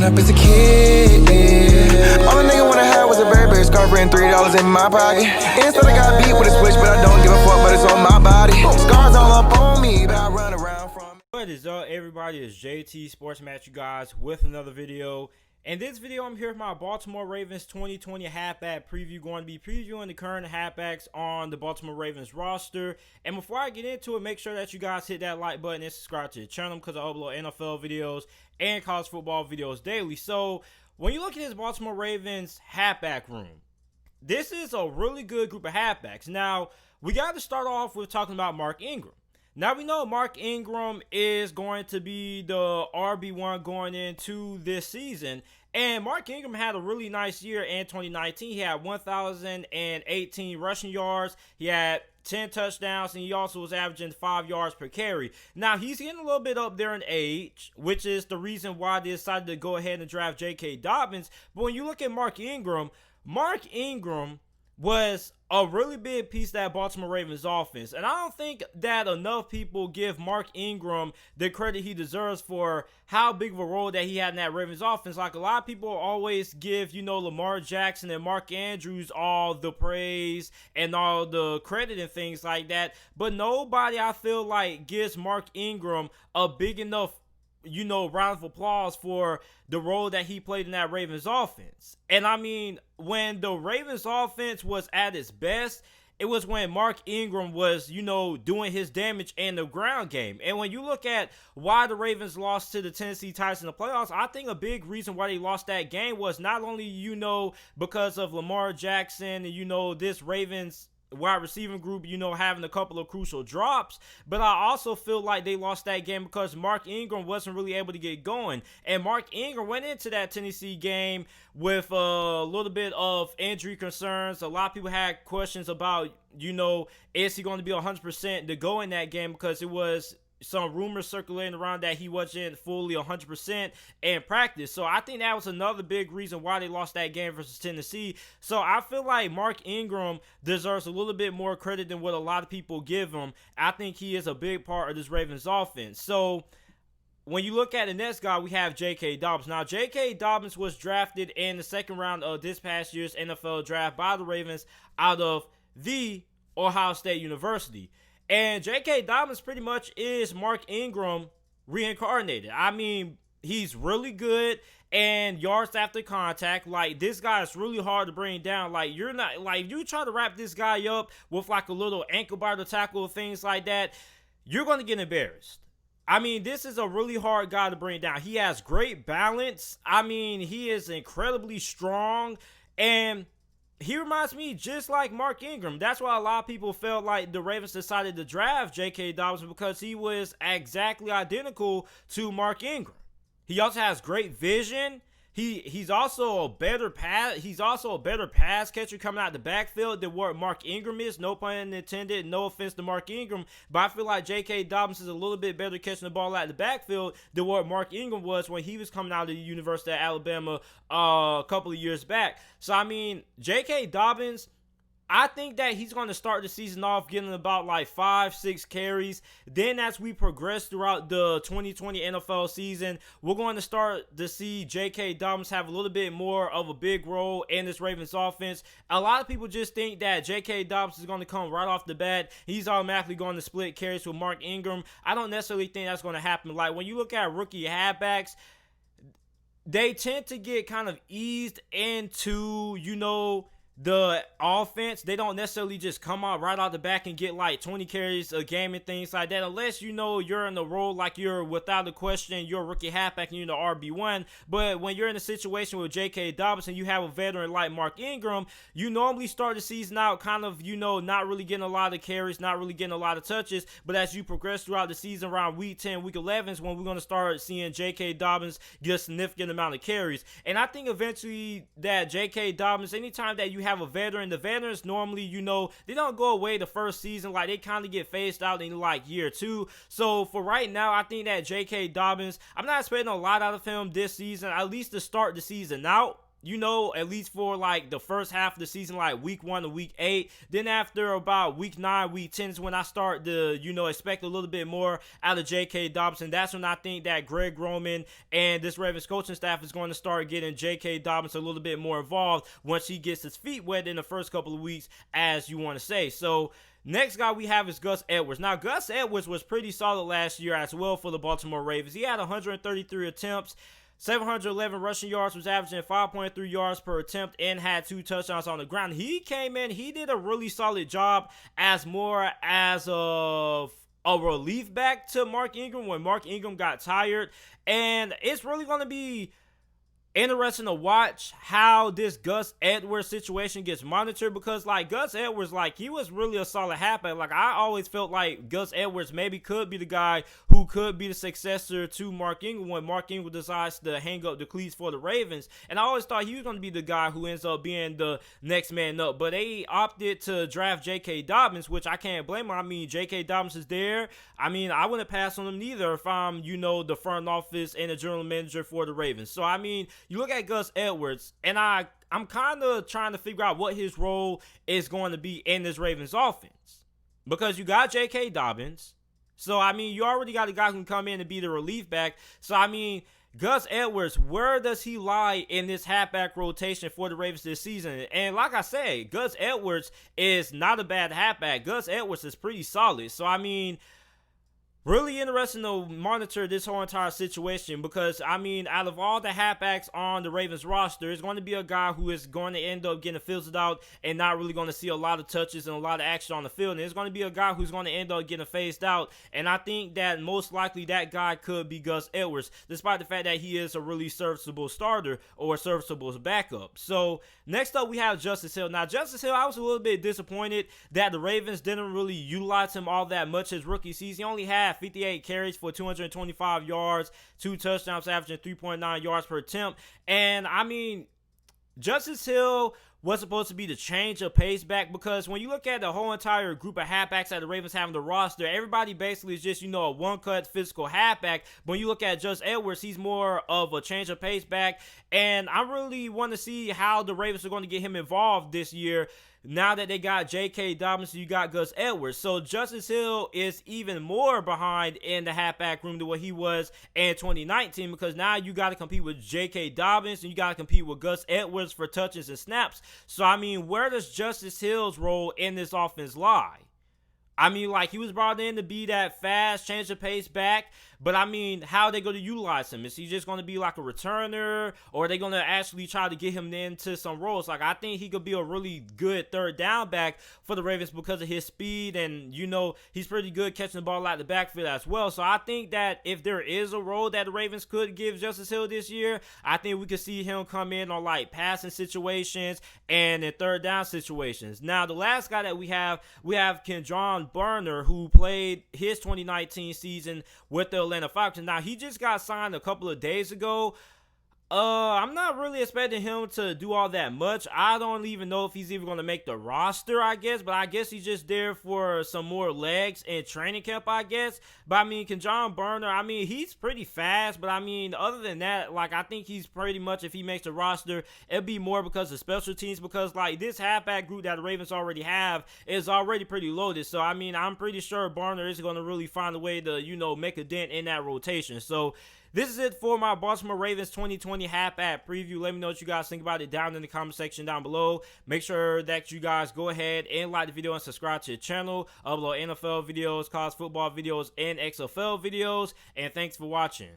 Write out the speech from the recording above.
up as a kid. All a nigga wanna have was a Burberry scarf and $3 in my pocket. Instead I got beat with a switch, but I don't give a fuck, but it's on my body. Scars all up on me, but I run around from. What is up, everybody? It's JT Sports Match, you guys, with another video. In this video, I'm here with my Baltimore Ravens 2020 halfback preview. Going to be previewing the current halfbacks on the Baltimore Ravens roster. And before I get into it, make sure that you guys hit that like button and subscribe to the channel because I upload NFL videos and college football videos daily. So when you look at this Baltimore Ravens halfback room, this is a really good group of halfbacks. Now, we got to start off with talking about Mark Ingram. Now, we know Mark Ingram is going to be the RB1 going into this season. And Mark Ingram had a really nice year in 2019. He had 1,018 rushing yards. He had 10 touchdowns, and he also was averaging 5 yards per carry. Now, he's getting a little bit up there in age, which is the reason why they decided to go ahead and draft J.K. Dobbs. But when you look at Mark Ingram was a really big piece of that Baltimore Ravens offense. And I don't think that enough people give Mark Ingram the credit he deserves for how big of a role that he had in that Ravens offense. Like, a lot of people always give, Lamar Jackson and Mark Andrews all the praise and all the credit and things like that. But nobody, I feel like, gives Mark Ingram a big enough round of applause for the role that he played in that Ravens offense. And I mean, when the Ravens offense was at its best, it was when Mark Ingram was, doing his damage in the ground game. And when you look at why the Ravens lost to the Tennessee Titans in the playoffs, I think a big reason why they lost that game was not only, because of Lamar Jackson and, this Ravens wide receiving group, having a couple of crucial drops. But I also feel like they lost that game because Mark Ingram wasn't really able to get going. And Mark Ingram went into that Tennessee game with a little bit of injury concerns. A lot of people had questions about, is he going to be 100% to go in that game, because it was some rumors circulating around that he wasn't fully 100% in practice. So I think that was another big reason why they lost that game versus Tennessee. So I feel like Mark Ingram deserves a little bit more credit than what a lot of people give him. I think he is a big part of this Ravens offense. So when you look at the next guy, we have J.K. Dobbs. Now, J.K. Dobbs was drafted in the second round of this past year's NFL draft by the Ravens out of the Ohio State University. And J.K. Dobbs pretty much is Mark Ingram reincarnated. I mean, he's really good and yards after contact. Like, this guy is really hard to bring down. Like, you're not, like, you try to wrap this guy up with like a little ankle biter tackle, things like that, you're going to get embarrassed. I mean, this is a really hard guy to bring down. He has great balance. I mean, he is incredibly strong, and he reminds me just like Mark Ingram. That's why a lot of people felt like the Ravens decided to draft J.K. Dobbs, because he was exactly identical to Mark Ingram. He also has great vision. He's also a better pass catcher coming out the backfield than what Mark Ingram is. No pun intended. No offense to Mark Ingram, but I feel like J.K. Dobbs is a little bit better catching the ball out the backfield than what Mark Ingram was when he was coming out of the University of Alabama a couple of years back. So I mean, J.K. Dobbs, I think that he's going to start the season off getting about like 5-6 carries. Then as we progress throughout the 2020 NFL season, we're going to start to see J.K. Dobbs have a little bit more of a big role in this Ravens offense. A lot of people just think that J.K. Dobbs is going to come right off the bat. He's automatically going to split carries with Mark Ingram. I don't necessarily think that's going to happen. Like, when you look at rookie halfbacks, they tend to get kind of eased into, the offense. They don't necessarily just come out right out the back and get like 20 carries a game and things like that, unless you're in the role like you're, without a question, you're a rookie halfback and you're the RB1. But when you're in a situation with J.K. Dobbs and you have a veteran like Mark Ingram, you normally start the season out kind of, not really getting a lot of carries, not really getting a lot of touches. But as you progress throughout the season, around week 10, week 11 is when we're going to start seeing J.K. Dobbs get a significant amount of carries. And I think eventually that J.K. Dobbs, anytime that you have a veteran, the veterans normally, they don't go away the first season. Like, they kind of get phased out in like year 2. So for right now, I think that J.K. Dobbs, I'm not expecting a lot out of him this season, at least to start the season out. at least for like the first half of the season, like week 1 to week 8. Then after about week 9, week 10 is when I start to, expect a little bit more out of J.K. Dobbs. And that's when I think that Greg Roman and this Ravens coaching staff is going to start getting J.K. Dobbs a little bit more involved once he gets his feet wet in the first couple of weeks, as you want to say. So next guy we have is Gus Edwards. Now, Gus Edwards was pretty solid last year as well for the Baltimore Ravens. He had 133 attempts, 711 rushing yards, was averaging 5.3 yards per attempt, and had 2 touchdowns on the ground. He came in, he did a really solid job as more as a relief back to Mark Ingram when Mark Ingram got tired. And it's really going to be interesting to watch how this Gus Edwards situation gets monitored, because like Gus Edwards, like he was really a solid halfback. Like I always felt like Gus Edwards maybe could be the guy who could be the successor to Mark Ingram when Mark Ingram decides to hang up the cleats for the Ravens. And I always thought he was going to be the guy who ends up being the next man up. But they opted to draft J.K. Dobbins, which I can't blame them. I mean, J.K. Dobbins is there. I mean, I wouldn't pass on him neither if I'm, the front office and the general manager for the Ravens. So, I mean, you look at Gus Edwards, and I'm kind of trying to figure out what his role is going to be in this Ravens offense. Because you got J.K. Dobbins. So, I mean, you already got a guy who can come in and be the relief back. So, I mean, Gus Edwards, where does he lie in this halfback rotation for the Ravens this season? And like I said, Gus Edwards is not a bad halfback. Gus Edwards is pretty solid. So, I mean, really interesting to monitor this whole entire situation, because, I mean, out of all the halfbacks on the Ravens roster, it's going to be a guy who is going to end up getting filtered out and not really going to see a lot of touches and a lot of action on the field. And it's going to be a guy who's going to end up getting phased out. And I think that most likely that guy could be Gus Edwards, despite the fact that he is a really serviceable starter or a serviceable backup. So next up, we have Justice Hill. Now, Justice Hill, I was a little bit disappointed that the Ravens didn't really utilize him all that much his rookie season. He only had 58 carries for 225 yards, 2 touchdowns, averaging 3.9 yards per attempt. And I mean, Justice Hill was supposed to be the change of pace back, because when you look at the whole entire group of halfbacks that the Ravens have on the roster, everybody basically is just, a one-cut physical halfback. But when you look at Gus Edwards, he's more of a change of pace back. And I really want to see how the Ravens are going to get him involved this year. Now that they got J.K. Dobbins, you got Gus Edwards. So Justice Hill is even more behind in the halfback room than what he was in 2019, because now you got to compete with J.K. Dobbins and you got to compete with Gus Edwards for touches and snaps. So, I mean, where does Justice Hill's role in this offense lie? I mean, like, he was brought in to be that fast, change the pace back. But, I mean, how are they going to utilize him? Is he just going to be like a returner? Or are they going to actually try to get him into some roles? Like, I think he could be a really good third down back for the Ravens because of his speed. And, he's pretty good catching the ball out of the backfield as well. So, I think that if there is a role that the Ravens could give Justice Hill this year, I think we could see him come in on, like, passing situations and in third down situations. Now, the last guy that we have John Berner, who played his 2019 season with the Atlanta Falcons. Now, he just got signed a couple of days ago. I'm not really expecting him to do all that much. I don't even know if he's even going to make the roster, I guess. But I guess he's just there for some more legs in training camp, I guess. But, I mean, can John Berner, I mean, he's pretty fast. But, I mean, other than that, like, I think he's pretty much, if he makes the roster, it'll be more because of special teams. Because, like, this halfback group that the Ravens already have is already pretty loaded. So, I mean, I'm pretty sure Berner is going to really find a way to, make a dent in that rotation. So, this is it for my Baltimore Ravens 2020 halfback preview. Let me know what you guys think about it down in the comment section down below. Make sure that you guys go ahead and like the video and subscribe to the channel. Upload NFL videos, college football videos, and XFL videos. And thanks for watching.